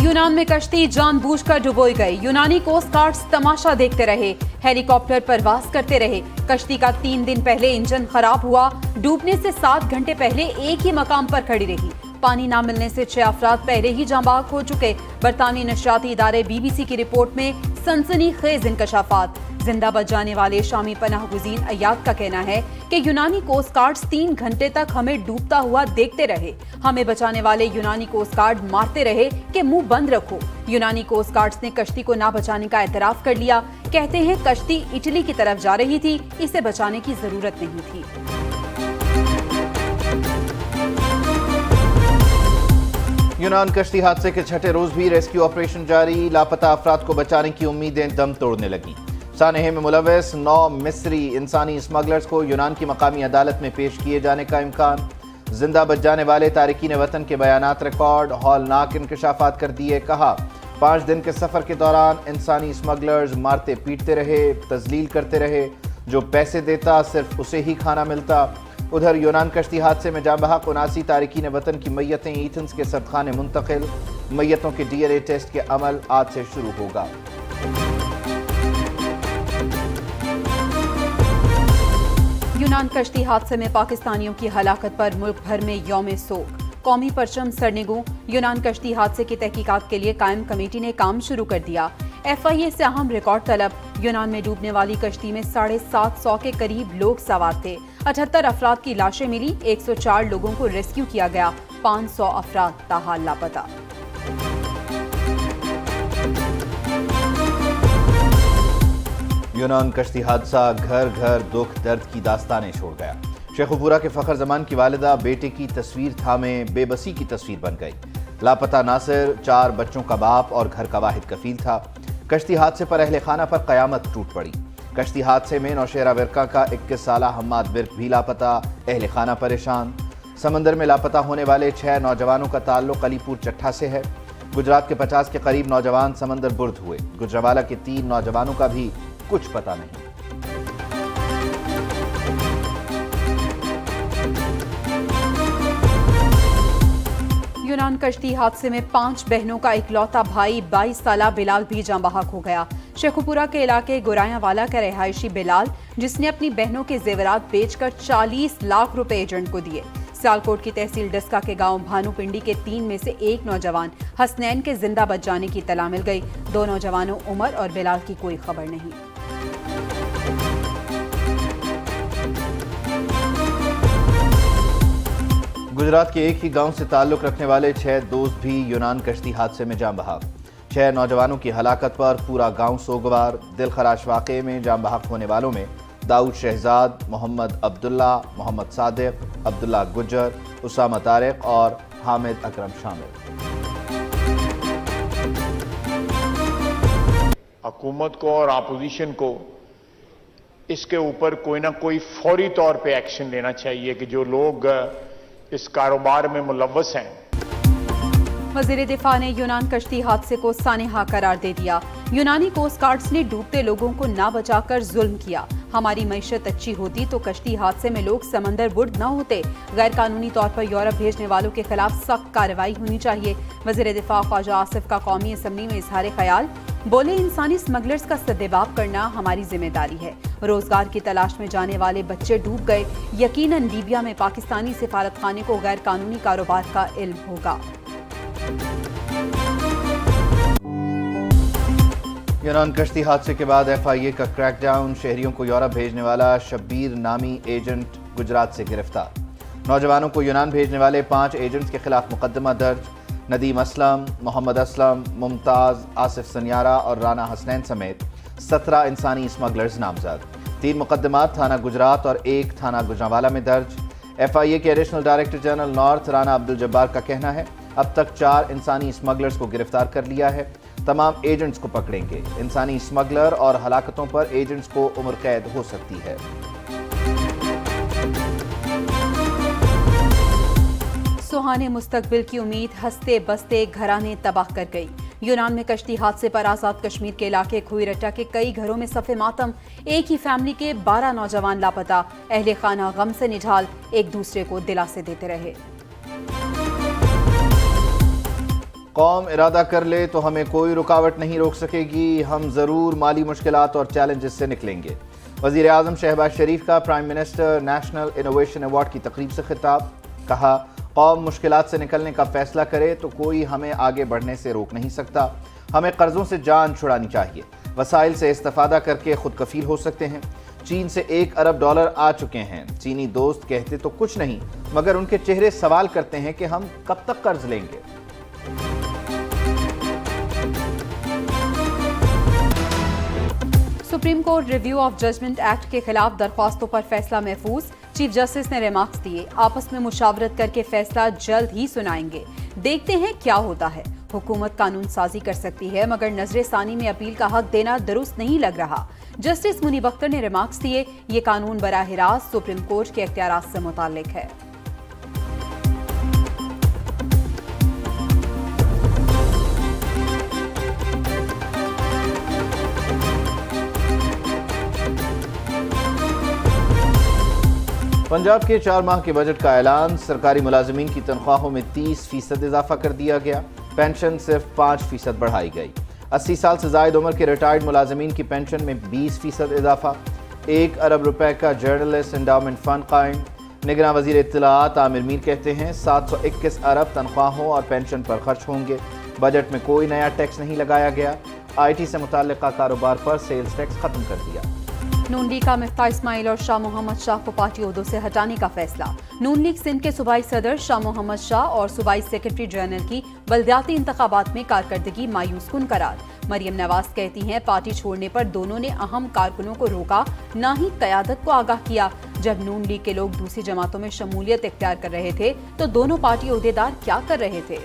यूनान में कश्ती जानबूझकर डुबोई गई। यूनानी कोस्ट गार्ड्स तमाशा देखते रहे, हेलीकॉप्टर परवाज करते रहे। कश्ती का 3 दिन पहले इंजन खराब हुआ। डूबने से 7 घंटे पहले एक ही मकाम पर खड़ी रही। पानी न मिलने से 6 अफराद पहले ही जांबाग हो चुके। बरतानवी नशरियाती इदारे BBC की रिपोर्ट में सनसनीखेज इंकशाफात। जिंदा बच जाने वाले शामी पनाह गुज़ीन अयाद का कहना है कि यूनानी कोस्ट गार्ड्स 3 घंटे तक हमें डूबता हुआ देखते रहे। हमें बचाने वाले यूनानी कोस्ट गार्ड मारते रहे कि मुंह बंद रखो। यूनानी कोस्ट गार्ड्स ने कश्ती को ना बचाने का एतराफ कर लिया। कहते हैं कश्ती इटली की तरफ जा रही थी, इसे बचाने की जरूरत नहीं थी। यूनान कश्ती हादसे के 6ठे रोज भी रेस्क्यू ऑपरेशन जारी। लापता अफराद को बचाने की उम्मीदें दम तोड़ने लगी। सानहे में मुलव्वस 9 मिस्री इंसानी स्मगलर्स को यूनान की मकामी अदालत में पेश किए जाने का इम्कान। जिंदा बच जाने वाले तारिकीन वतन के बयानात रिकॉर्ड। हौलनाक इंकशाफात कर दिए। कहा 5 दिन के सफर के दौरान इंसानी स्मगलर्स मारते पीटते रहे, तजलील करते रहे। जो पैसे देता सिर्फ उसे ही खाना मिलता। उधर यूनान कश्ती हादसे में जांबहक 79 तारिकीन वतन की मैयतें एथेंस के सदखाने मुंतकिल। मैयतों के DNA टेस्ट के अमल आज से शुरू होगा। यूनान कश्ती हादसे में पाकिस्तानियों की हलाकत पर मुल्क भर में यौम सोग। कौमी परचम सरनेगू। यूनान कश्ती हादसे की तहकीकात के लिए कायम कमेटी ने काम शुरू कर दिया। FIA से अहम रिकॉर्ड तलब। यूनान में डूबने वाली कश्ती में 750 के करीब लोग सवार थे। 78 अफराद की लाशें मिली। 104 लोगों को रेस्क्यू किया गया। 500 अफराद ताहाल लापता। यूनान कश्ती हादसा घर घर दुख दर्द की दास्तानें छोड़ गया। शेखुपुरा के फखर जमान की वालिदा बेटे की तस्वीर थामे बेबसी की तस्वीर बन गई। लापता नासिर 4 बच्चों का बाप और घर का वाहिद कफील था। कश्ती हादसे पर अहले खाना पर कयामत टूट पड़ी। कश्ती हादसे में नौशेरा विरका का 21 साला हम्माद विर्क भी लापता। अहले खाना परेशान। समंदर में लापता होने वाले 6 नौजवानों का ताल्लुक अलीपुर चट्ठा से है। गुजरात के 50 के करीब नौजवान समंदर बुर्द हुए। गुजरावाला के 3 नौजवानों का भी कुछ पता नहीं। यूनान कश्ती हादसे में 5 बहनों का इकलौता भाई 22 साला बिलाल भी जांबहक हो गया। शेखुपुरा के इलाके गुरायांवाला का रहायशी बिलाल, जिसने अपनी बहनों के जेवरात बेचकर 40 लाख रुपए एजेंट को दिए। सियालकोट की तहसील डस्का के गांव भानुपिंडी के 3 में से एक नौजवान हसनैन के जिंदा बच जाने की इत्तला मिल गई। 2 नौजवानों उमर और बिलाल की कोई खबर नहीं। गुजरात के एक ही गांव से ताल्लुक रखने वाले 6 दोस्त भी यूनान कश्ती हादसे में जान बहक। 6 नौजवानों की हलाकत पर पूरा गांव सोगवार। दिलखराश वाक़े में जान बहक होने वालों में दाऊद शहजाद, मोहम्मद अब्दुल्ला, मोहम्मद सादिक, अब्दुल्ला गुज्जर, उसामा तारिक और हामिद अकरम शामिल। हुकूमत को और अपोजिशन को इसके ऊपर कोई ना कोई फौरी तौर पे एक्शन लेना चाहिए कि जो लोग इस कारोबार में मुलव्वस हैं। वज़ीर दिफा ने यूनान कश्ती हादसे को सानेहा करार दे दिया। यूनानी कोस्ट गार्ड्स ने डूबते लोगों को ना बचाकर जुल्म किया। हमारी मईशत अच्छी होती तो कश्ती हादसे में लोग समंदर बुर्द न होते। गैर कानूनी तौर पर यूरोप भेजने वालों के खिलाफ सख्त कार्रवाई होनी चाहिए। वज़ीर दिफा ख्वाजा आसिफ का कौमी असम्बली में इजहार ख्याल। बोले इंसानी स्मगलर्स का सद्देबाब करना हमारी जिम्मेदारी है। रोजगार की तलाश में जाने वाले बच्चे डूब गए। यकीनन लीबिया में पाकिस्तानी सिफारत खाने को गैर कानूनी कारोबार का इल्म होगा। यूनान कश्ती हादसे के बाद FIA का क्रैकडाउन। शहरियों को यूरोप भेजने वाला शब्बीर नामी एजेंट गुजरात से गिरफ्तार। नौजवानों को यूनान भेजने वाले 5 एजेंट्स के खिलाफ मुकदमा दर्ज। नदीम असलम, मोहम्मद असलम, मुमताज, आसिफ सनियारा और राना हसनैन समेत 17 इंसानी स्मगलर्स नामजद। 3 मुकदमात थाना गुजरात और 1 थाना गुजरांवाला में दर्ज। FIA के additional director general north Rana Abdul Jabbar का कहना है अब तक 4 इंसानी स्मगलर्स को गिरफ्तार कर लिया है। तमाम एजेंट्स को पकड़ेंगे। इंसानी स्मगलर और हलाकतों पर एजेंट्स को उम्र कैद हो सकती है। सुहाने मुस्तकबिल की उम्मीद हंसते बसते घराने तबाह कर गई। यूनान में कश्ती हादसे पर आजाद कश्मीर के इलाके खुईरट्टा के कई घरों में सफ़े मातम। एक ही फैमिली के 12 नौजवान लापता। अहले खाना गम से निढाल एक दूसरे को दिलासे देते रहे। قوم ارادہ کر لے تو ہمیں کوئی رکاوٹ نہیں روک سکے گی، ہم ضرور مالی مشکلات اور چیلنجز سے نکلیں گے۔ وزیر اعظم شہباز شریف کا prime minister national innovation award کی تقریب سے خطاب، کہا قوم مشکلات سے نکلنے کا فیصلہ کرے تو کوئی ہمیں آگے بڑھنے سے روک نہیں سکتا، ہمیں قرضوں سے جان چھڑانی چاہیے، وسائل سے استفادہ کر کے خود کفیل ہو سکتے ہیں۔ چین سے $1 ارب آ چکے ہیں، چینی دوست کہتے تو کچھ نہیں مگر ان کے چہرے سوال کرتے ہیں کہ ہم کب تک قرض لیں گے۔ Supreme court review of judgment act کے خلاف درخواستوں پر فیصلہ محفوظ، چیف جسٹس نے ریمارکس دیے، آپس میں مشاورت کر کے فیصلہ جلد ہی سنائیں گے، دیکھتے ہیں کیا ہوتا ہے۔ حکومت قانون سازی کر سکتی ہے مگر نظر ثانی میں اپیل کا حق دینا درست نہیں لگ رہا۔ جسٹس منیب اختر نے ریمارکس دیے، یہ قانون براہ راست سپریم کورٹ کے اختیارات سے متعلق ہے۔ پنجاب کے 4 ماہ کے بجٹ کا اعلان، سرکاری ملازمین کی تنخواہوں میں 30% اضافہ کر دیا گیا، پینشن صرف 5% بڑھائی گئی، 80 سال سے زائد عمر کے ریٹائرڈ ملازمین کی پینشن میں 20% اضافہ، $1 ارب کا جرنلسٹ انڈاؤمنٹ فنڈ قائم۔ نگراں وزیر اطلاعات عامر میر کہتے ہیں 721 ارب تنخواہوں اور پینشن پر خرچ ہوں گے، بجٹ میں کوئی نیا ٹیکس نہیں لگایا گیا، آئی ٹی سے متعلقہ کاروبار پر سیلز ٹیکس ختم کر دیا۔ نون لیگ کا مفتاح اسماعیل اور شاہ محمد شاہ کو پارٹی عہدوں سے ہٹانے کا فیصلہ، نون لیگ سندھ کے صوبائی صدر شاہ محمد شاہ اور صوبائی سیکرٹری جنرل کی بلدیاتی انتخابات میں کارکردگی مایوس کن قرار۔ مریم نواز کہتی ہیں پارٹی چھوڑنے پر دونوں نے اہم کارکنوں کو روکا، نہ ہی قیادت کو آگاہ کیا۔ جب نون لیگ کے لوگ دوسری جماعتوں میں شمولیت اختیار کر رہے تھے تو دونوں پارٹی عہدیدار کیا کر رہے تھے؟